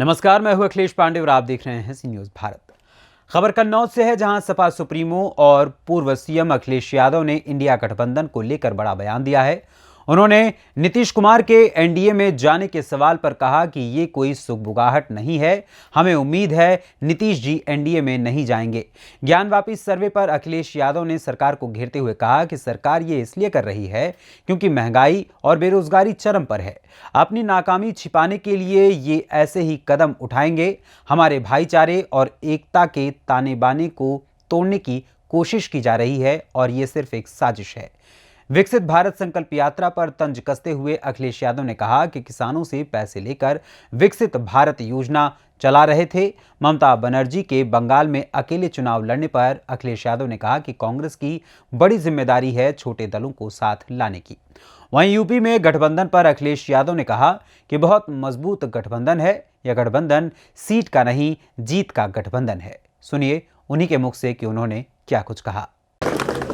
नमस्कार, मैं हूं अखिलेश पांडे और आप देख रहे हैं सी न्यूज भारत। खबर कन्नौज से है, जहां सपा सुप्रीमो और पूर्व सीएम अखिलेश यादव ने इंडिया गठबंधन को लेकर बड़ा बयान दिया है। उन्होंने नीतीश कुमार के एनडीए में जाने के सवाल पर कहा कि ये कोई सुगबुगाहट नहीं है, हमें उम्मीद है नीतीश जी एनडीए में नहीं जाएंगे। ज्ञानवापी सर्वे पर अखिलेश यादव ने सरकार को घेरते हुए कहा कि सरकार ये इसलिए कर रही है क्योंकि महंगाई और बेरोजगारी चरम पर है। अपनी नाकामी छिपाने के लिए ये ऐसे ही कदम उठाएंगे। हमारे भाईचारे और एकता के ताने बाने को तोड़ने की कोशिश की जा रही है और ये सिर्फ एक साजिश है। विकसित भारत संकल्प यात्रा पर तंज कसते हुए अखिलेश यादव ने कहा कि किसानों से पैसे लेकर विकसित भारत योजना चला रहे थे। ममता बनर्जी के बंगाल में अकेले चुनाव लड़ने पर अखिलेश यादव ने कहा कि कांग्रेस की बड़ी जिम्मेदारी है छोटे दलों को साथ लाने की। वहीं यूपी में गठबंधन पर अखिलेश यादव ने कहा कि बहुत मजबूत गठबंधन है, यह गठबंधन सीट का नहीं जीत का गठबंधन है। सुनिए उन्हीं के मुख से कि उन्होंने क्या कुछ कहा।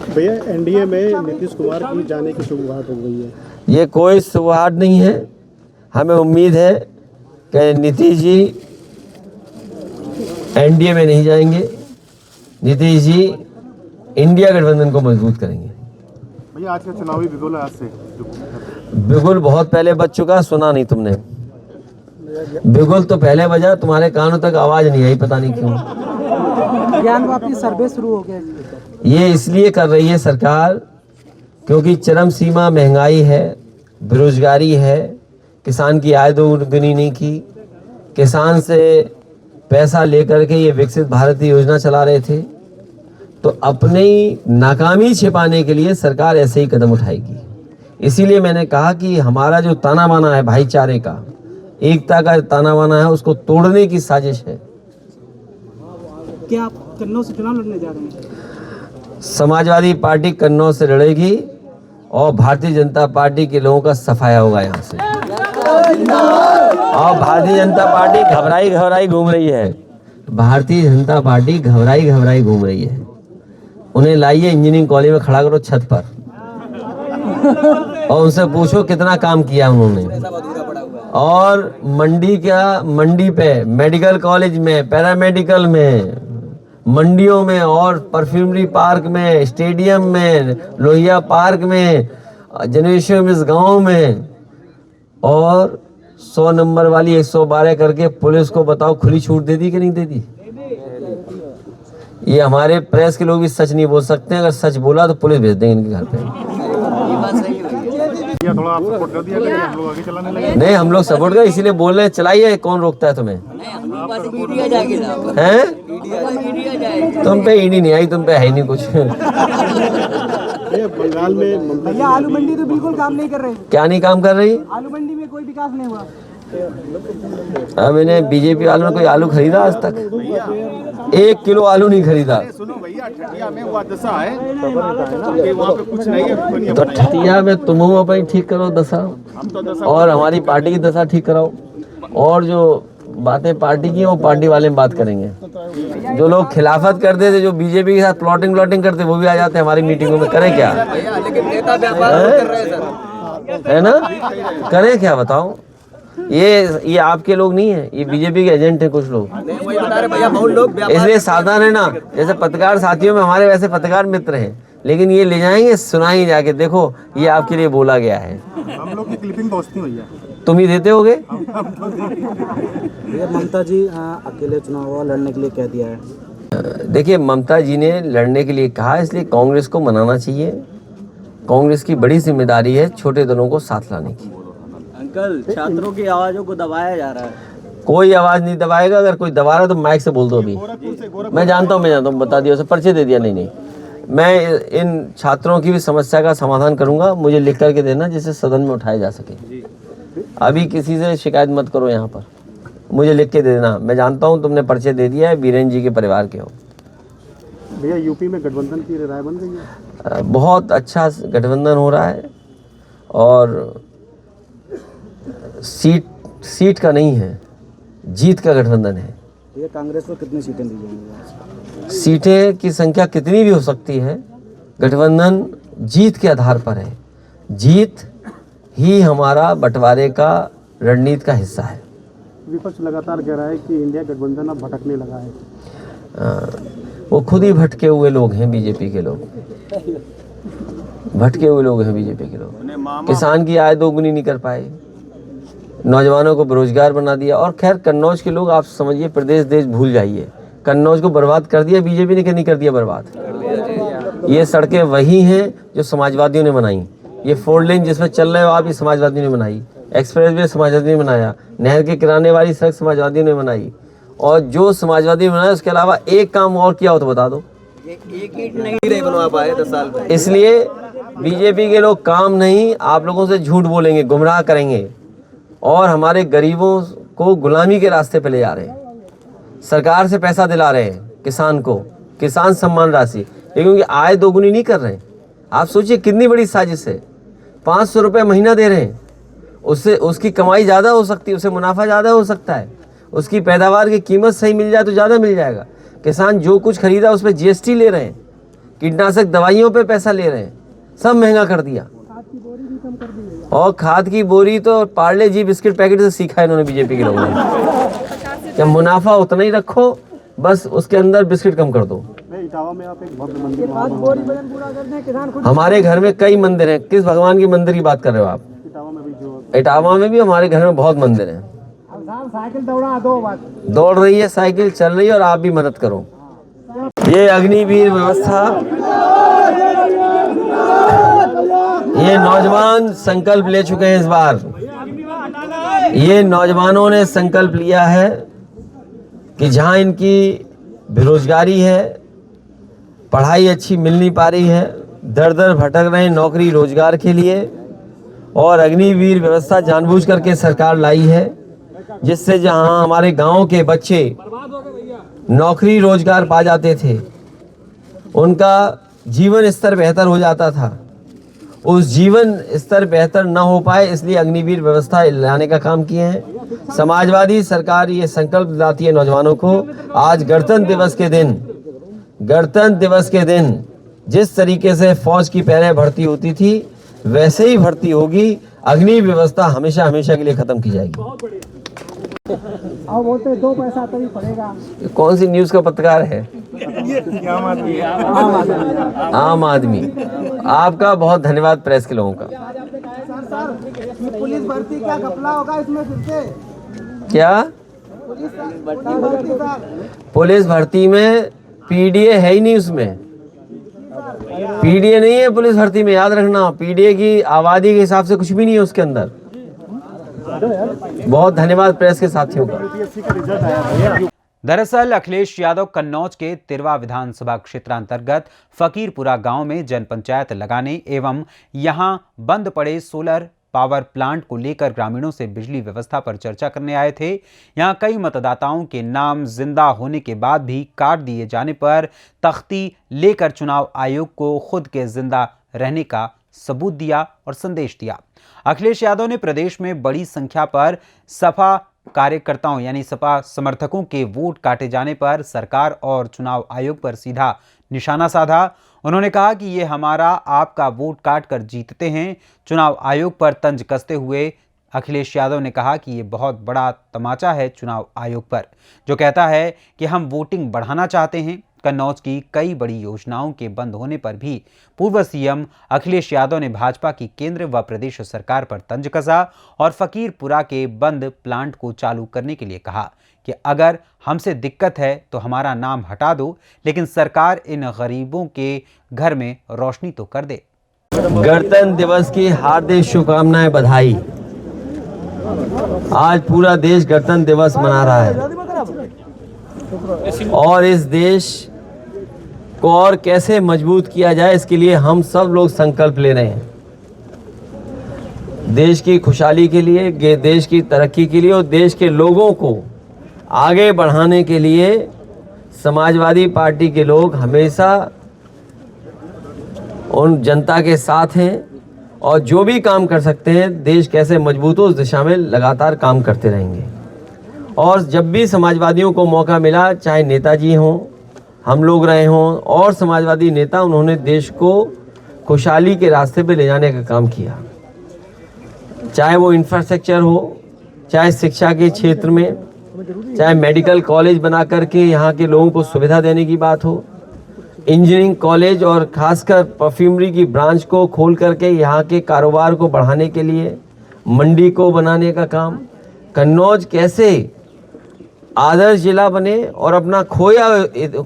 भैया, एनडीए में नीतीश कुमार की जाने की शुरुआत हो गई है। ये कोई शुरुआत नहीं है। हमें उम्मीद है कि नीतीश जी एनडीए में नहीं जाएंगे। नीतीश जी इंडिया गठबंधन को मजबूत करेंगे। भैया, आज का चुनावी बिगुल आज से बिगुल बहुत पहले बज चुका, सुना नहीं तुमने। बिगुल तो पहले बजा, तुम्हारे कानों तक आवाज नहीं आई, पता नहीं क्यों। ज्ञानवापी सर्वे शुरू हो गया। ये इसलिए कर रही है सरकार क्योंकि चरम सीमा महंगाई है, बेरोजगारी है, किसान की आय दोगुनी नहीं की। किसान से पैसा लेकर के ये विकसित भारत योजना चला रहे थे, तो अपनी नाकामी छिपाने के लिए सरकार ऐसे ही कदम उठाएगी। इसीलिए मैंने कहा कि हमारा जो ताना बाना है, भाईचारे का, एकता का ताना बाना है, उसको तोड़ने की साजिश है। क्या आप कन्नौज से चुनाव लड़ने जा रहे हैं? समाजवादी पार्टी कन्नौज से लड़ेगी और भारतीय जनता पार्टी के लोगों का सफाया होगा यहाँ से। और भारतीय जनता पार्टी घबराई घूम रही है। भारतीय जनता पार्टी घबराई घूम रही है। उन्हें लाइए इंजीनियरिंग कॉलेज में खड़ा करो छत पर और उनसे पूछो कितना काम किया उन्होंने। और मंडी पे, मेडिकल कॉलेज में, पैरामेडिकल में, मंडियों में और परफ्यूमरी पार्क में, स्टेडियम में, लोहिया पार्क में, जनरेशन में, गांव में, और 100 नंबर वाली 112 करके पुलिस को बताओ खुली छूट दे दी कि नहीं दे दी। ये हमारे प्रेस के लोग भी सच नहीं बोल सकते, अगर सच बोला तो पुलिस भेज देंगे इनके घर पे। थोड़ा आप सपोर्ट कर दिया, हम लोग आगे चलाने लगे। नहीं, हम लोग सपोर्ट कर, इसीलिए बोल रहे हैं, चलाइए, कौन रोकता है तुम्हें? हैं? तुम पे ईडी नहीं आई, तुम पे है नहीं कुछ। बंगाल में भैया, आलू मंडी तो बिल्कुल काम नहीं कर रही। क्या नहीं काम कर रही? आलू मंडी में कोई विकास नहीं हुआ। अब मैंने बीजेपी वालों ने कोई आलू खरीदा आज तक? 1 किलो आलू नहीं खरीदा। सुनो भैया, ठठिया में वो दशा है कि वहाँ पे कुछ नहीं है। तो ठठिया में तुम अपनी ठीक करो दशा, और हमारी पार्टी की दशा ठीक कराओ। और जो बातें पार्टी की वो पार्टी वाले में बात करेंगे। जो लोग खिलाफत करते थे, जो बीजेपी के साथ प्लॉटिंग करते, वो भी आ जाते हैं हमारी मीटिंगों में। करें क्या? है ना? करें क्या बताओ? ये आपके लोग नहीं है, ये बीजेपी के एजेंट है कुछ लोग। इसलिए सावधान है ना। जैसे पत्रकार साथियों में हमारे वैसे पत्रकार मित्र हैं, लेकिन ये ले जाएंगे, सुनाएंगे जाके, देखो ये आपके लिए बोला गया है। हम लोग की क्लिपिंग पहुंचती भैया, तुम ही देते होगे। ममता जी अकेले चुनाव लड़ने के लिए कह दिया है। देखिए, ममता जी ने लड़ने के लिए कहा, इसलिए कांग्रेस को मनाना चाहिए। कांग्रेस की बड़ी जिम्मेदारी है छोटे दलों को साथ लाने की। अंकल, छात्रों की आवाजों को दबाया जा रहा है। कोई आवाज नहीं दबाएगा। अगर कोई दबा रहा है तो माइक से बोल दो। अभी मैं जानता हूँ, बता दिया, उसे पर्चे दे दिया। नहीं, मैं इन छात्रों की भी समस्या का समाधान करूंगा। मुझे लिख करके देना जिससे सदन में उठाया जा सके। अभी किसी से शिकायत मत करो, यहाँ पर मुझे लिख के दे देना। मैं जानता हूँ तुमने पर्चे दे दिया है, बीरेन जी के परिवार के हो। भैया, यूपी में गठबंधन की राय बन गई है। बहुत अच्छा गठबंधन हो रहा है और सीट का नहीं है, जीत का गठबंधन है। ये कांग्रेस को कितनी सीटें दी जाएंगी? सीटें की संख्या कितनी भी हो सकती है, गठबंधन जीत के आधार पर है। जीत ही हमारा बंटवारे का रणनीति का हिस्सा है। विपक्ष लगातार कह रहा है कि इंडिया गठबंधन अब भटकने लगा है। वो खुद ही भटके हुए लोग हैं, बीजेपी के लोग भटके हुए लोग हैं, बीजेपी के लोग। किसान की आय दोगुनी नहीं कर पाए, नौजवानों को बेरोजगार बना दिया। और खैर कन्नौज के लोग आप समझिए, प्रदेश देश भूल जाइए, कन्नौज को बर्बाद कर दिया बीजेपी ने, कि नहीं कर दिया बर्बाद। ये सड़कें वही हैं जो समाजवादियों ने बनाई। ये 4 लेन जिसमें चल रहे हो आप, ये समाजवादियों ने बनाई। एक्सप्रेस वे समाजवादियों ने बनाया। नहर के किराने वाली सड़क समाजवादियों ने बनाई। और जो समाजवादी ने बनाया उसके अलावा एक काम और किया हो तो बता दो। एक ईंट नहीं बनवा पाए 10 साल में। इसलिए बीजेपी के लोग काम नहीं, आप लोगों से झूठ बोलेंगे, गुमराह करेंगे और हमारे गरीबों को गुलामी के रास्ते पे ले जा रहे हैं। सरकार से पैसा दिला रहे हैं किसान को, किसान सम्मान राशि, लेकिन उनकी आय दोगुनी नहीं कर रहे हैं। आप सोचिए कितनी बड़ी साजिश है। 500 रुपये महीना दे रहे हैं, उससे उसकी कमाई ज़्यादा हो सकती है, उससे मुनाफा ज़्यादा हो सकता है, उसकी पैदावार की कीमत सही मिल जाए तो ज़्यादा मिल जाएगा। किसान जो कुछ खरीदा उस पर GST ले रहे हैं, कीटनाशक दवाइयों पे पैसा ले रहे हैं, सब महंगा कर दिया। और खाद की बोरी तो पार्ले जी बिस्किट पैकेट से सीखा है इन्होंने, बीजेपी के लोगों ने। जब मुनाफा उतना ही रखो, बस उसके अंदर बिस्किट कम कर दो। इटावा में आप एक भव्य मंदिर, हमारे घर में कई मंदिर हैं। किस भगवान की मंदिर की बात कर रहे हो आप? इटावा में भी हमारे घर में बहुत मंदिर हैं। साइकिल दौड़ा दो, दौड़ रही है साइकिल, चल रही है, और आप भी मदद करो। ये अग्निवीर व्यवस्था, ये नौजवान संकल्प ले चुके हैं इस बार। ये नौजवानों ने संकल्प लिया है कि जहां इनकी बेरोजगारी है, पढ़ाई अच्छी मिल नहीं पा रही है, दर दर भटक रहे हैं नौकरी रोजगार के लिए, और अग्निवीर व्यवस्था जानबूझ करके सरकार लाई है, जिससे जहां हमारे गांव के बच्चे नौकरी रोजगार पा जाते थे, उनका जीवन स्तर बेहतर हो जाता था, उस जीवन स्तर बेहतर न हो पाए, इसलिए अग्निवीर व्यवस्था लाने का काम किए हैं। समाजवादी सरकार ये संकल्प दिलाती है नौजवानों को। आज गणतंत्र दिवस के दिन जिस तरीके से फौज की पहले भर्ती होती थी, वैसे ही भर्ती होगी। अग्नि व्यवस्था हमेशा हमेशा के लिए खत्म की जाएगी। अब बोलते 2 पैसा तभी पड़ेगा। कौन सी न्यूज़ का पत्रकार है? आम आदमी। आपका बहुत धन्यवाद प्रेस के लोगों का। पुलिस भर्ती क्या घपला होगा इसमें फिर से? क्या पुलिस भर्ती में PDA है ही नहीं, उसमें PDA नहीं है पुलिस भर्ती में, याद रखना। PDA की आबादी के हिसाब से कुछ भी नहीं है उसके अंदर। बहुत धन्यवाद प्रेस के साथियों का। दरअसल अखिलेश यादव कन्नौज के तिरवा विधानसभा क्षेत्रांतर्गत फकीरपुरा गांव में जनपंचायत लगाने एवं यहां बंद पड़े सोलर पावर प्लांट को लेकर ग्रामीणों से बिजली व्यवस्था पर चर्चा करने आए थे। यहां कई मतदाताओं के नाम जिंदा होने के बाद भी काट दिए जाने पर तख्ती लेकर चुनाव आयोग को खुद के जिंदा रहने का सबूत दिया और संदेश दिया। अखिलेश यादव ने प्रदेश में बड़ी संख्या पर सपा कार्यकर्ताओं यानी सपा समर्थकों के वोट काटे जाने पर सरकार और चुनाव आयोग पर सीधा निशाना साधा। उन्होंने कहा कि ये हमारा आपका वोट काट कर जीतते हैं। चुनाव आयोग पर तंज कसते हुए अखिलेश यादव ने कहा कि ये बहुत बड़ा तमाचा है चुनाव आयोग पर, जो कहता है कि हम वोटिंग बढ़ाना चाहते हैं। कन्नौज की कई बड़ी योजनाओं के बंद होने पर भी पूर्व सीएम अखिलेश यादव ने भाजपा की केंद्र व प्रदेश सरकार पर तंज कसा और फकीरपुरा के बंद प्लांट को चालू करने के लिए कहा कि अगर हमसे दिक्कत है तो हमारा नाम हटा दो, लेकिन सरकार इन गरीबों के घर में रोशनी तो कर दे। गणतंत्र दिवस की हार्दिक शुभकामनाएं, बधाई। आज पूरा देश गणतंत्र दिवस मना रहा है और इस देश को और कैसे मजबूत किया जाए, इसके लिए हम सब लोग संकल्प ले रहे हैं। देश की खुशहाली के लिए, देश की तरक्की के लिए और देश के लोगों को आगे बढ़ाने के लिए समाजवादी पार्टी के लोग हमेशा उन जनता के साथ हैं और जो भी काम कर सकते हैं, देश कैसे मजबूत हो उस दिशा में लगातार काम करते रहेंगे। और जब भी समाजवादियों को मौका मिला, चाहे नेताजी हों, हम लोग रहे हों और समाजवादी नेता, उन्होंने देश को खुशहाली के रास्ते पे ले जाने का काम किया। चाहे वो इंफ्रास्ट्रक्चर हो, चाहे शिक्षा के क्षेत्र में, चाहे मेडिकल कॉलेज बना करके यहाँ के लोगों को सुविधा देने की बात हो, इंजीनियरिंग कॉलेज और खासकर परफ्यूमरी की ब्रांच को खोल करके यहाँ के कारोबार को बढ़ाने के लिए मंडी को बनाने का काम, कन्नौज कैसे आदर्श जिला बने और अपना खोया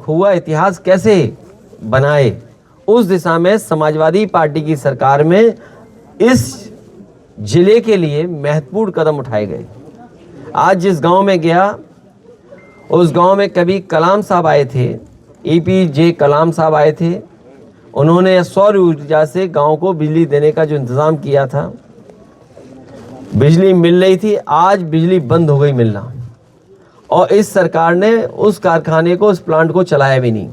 हुआ इतिहास कैसे बनाए, उस दिशा में समाजवादी पार्टी की सरकार में इस जिले के लिए महत्वपूर्ण कदम उठाए गए। आज जिस गांव में गया, उस गांव में कभी कलाम साहब आए थे, APJ कलाम साहब आए थे। उन्होंने सौर ऊर्जा से गांव को बिजली देने का जो इंतज़ाम किया था, बिजली मिल रही थी, आज बिजली बंद हो गई मिलना, और इस सरकार ने उस कारखाने को, उस प्लांट को चलाया भी नहीं।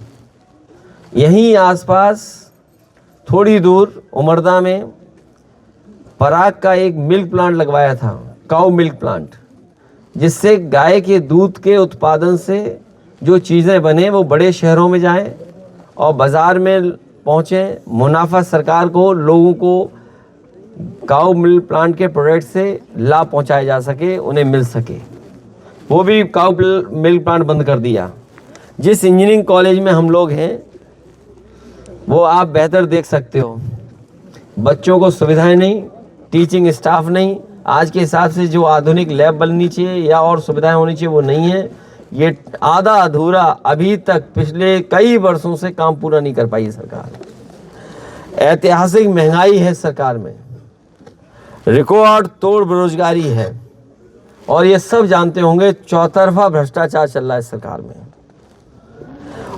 यहीं आसपास थोड़ी दूर उमरदा में पराग का एक मिल्क प्लांट लगवाया था, काऊ मिल्क प्लांट, जिससे गाय के दूध के उत्पादन से जो चीज़ें बने वो बड़े शहरों में जाएं और बाज़ार में पहुँचें, मुनाफा सरकार को, लोगों को काऊ मिल्क प्लांट के प्रोडक्ट से लाभ पहुँचाया जा सके, उन्हें मिल सके। वो भी काऊ मिल्क प्लांट बंद कर दिया। जिस इंजीनियरिंग कॉलेज में हम लोग हैं वो आप बेहतर देख सकते हो, बच्चों को सुविधाएं नहीं, टीचिंग स्टाफ नहीं, आज के हिसाब से जो आधुनिक लैब बननी चाहिए या और सुविधाएं होनी चाहिए वो नहीं है। ये आधा अधूरा अभी तक पिछले कई वर्षों से काम पूरा नहीं कर पाई सरकार। ऐतिहासिक महंगाई है सरकार में, रिकॉर्ड तोड़ बेरोजगारी है, और ये सब जानते होंगे चौतरफा भ्रष्टाचार चल रहा है सरकार में,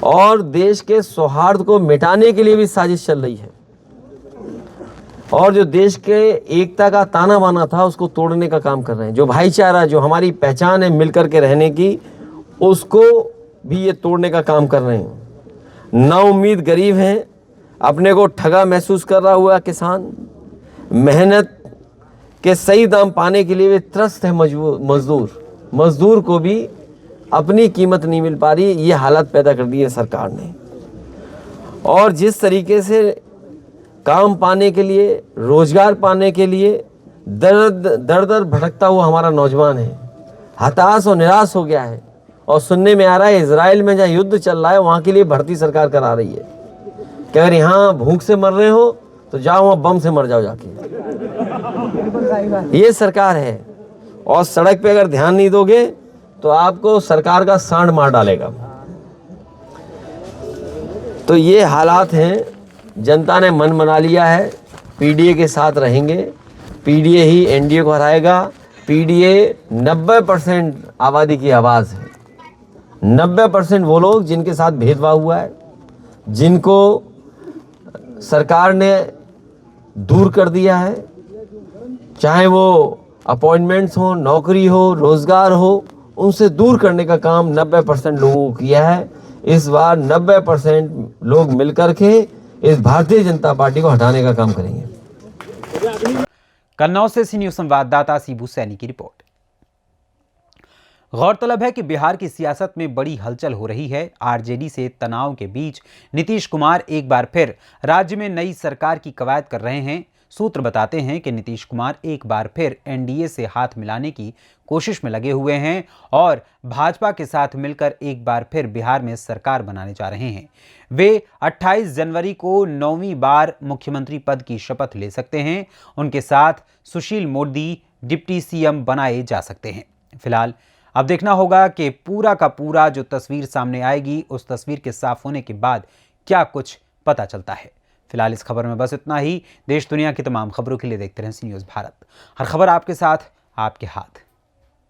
और देश के सौहार्द को मिटाने के लिए भी साजिश चल रही है, और जो देश के एकता का ताना बाना था उसको तोड़ने का काम कर रहे हैं। जो भाईचारा, जो हमारी पहचान है मिलकर के रहने की, उसको भी ये तोड़ने का काम कर रहे हैं। नाउम्मीद गरीब हैं, अपने को ठगा महसूस कर रहा हुआ किसान, मेहनत के सही दाम पाने के लिए वे त्रस्त है। मजदूर को भी अपनी कीमत नहीं मिल पा रही, ये हालत पैदा कर दी है सरकार ने। और जिस तरीके से काम पाने के लिए, रोजगार पाने के लिए दर भटकता हुआ हमारा नौजवान है, हताश और निराश हो गया है। और सुनने में आ रहा है इजराइल में जहाँ युद्ध चल रहा है वहाँ के लिए भर्ती सरकार करा रही है कि अगर यहाँ भूख से मर रहे हो तो जाओ वहाँ बम से मर जाओ जाके। ये सरकार है, और सड़क पे अगर ध्यान नहीं दोगे तो आपको सरकार का सांड मार डालेगा। तो ये हालात हैं। जनता ने मन बना लिया है, PDA के साथ रहेंगे, PDA ही NDA को हराएगा। PDA 90% आबादी की आवाज़ है। 90% वो लोग जिनके साथ भेदभाव हुआ है, जिनको सरकार ने दूर कर दिया है, चाहे वो अपॉइंटमेंट्स हो, नौकरी हो, रोज़गार हो, उनसे दूर करने का काम 90% लोगों को किया है। इस बार 90% लोग मिलकर के इस भारतीय जनता पार्टी को हटाने का काम करेंगे। कन्नौज से सी न्यूज़ संवाददाता सीबू सैनी की रिपोर्ट। गौरतलब है कि बिहार की सियासत में बड़ी हलचल हो रही है। आरजेडी से तनाव के बीच नीतीश कुमार एक बार फिर राज्य में नई सरकार की कवायद कर रहे हैं। सूत्र बताते हैं कि नीतीश कुमार एक बार फिर NDA से हाथ मिलाने की कोशिश में लगे हुए हैं और भाजपा के साथ मिलकर एक बार फिर बिहार में सरकार बनाने जा रहे हैं। वे 28 जनवरी को 9वीं बार मुख्यमंत्री पद की शपथ ले सकते हैं। उनके साथ सुशील मोदी डिप्टी CM बनाए जा सकते हैं। फिलहाल अब देखना होगा कि पूरा का पूरा जो तस्वीर सामने आएगी, उस तस्वीर के साफ होने के बाद क्या कुछ पता चलता है। फिलहाल इस खबर में बस इतना ही। देश दुनिया की तमाम खबरों के लिए देखते रहें सी न्यूज़ भारत। हर खबर आपके साथ, आपके हाथ।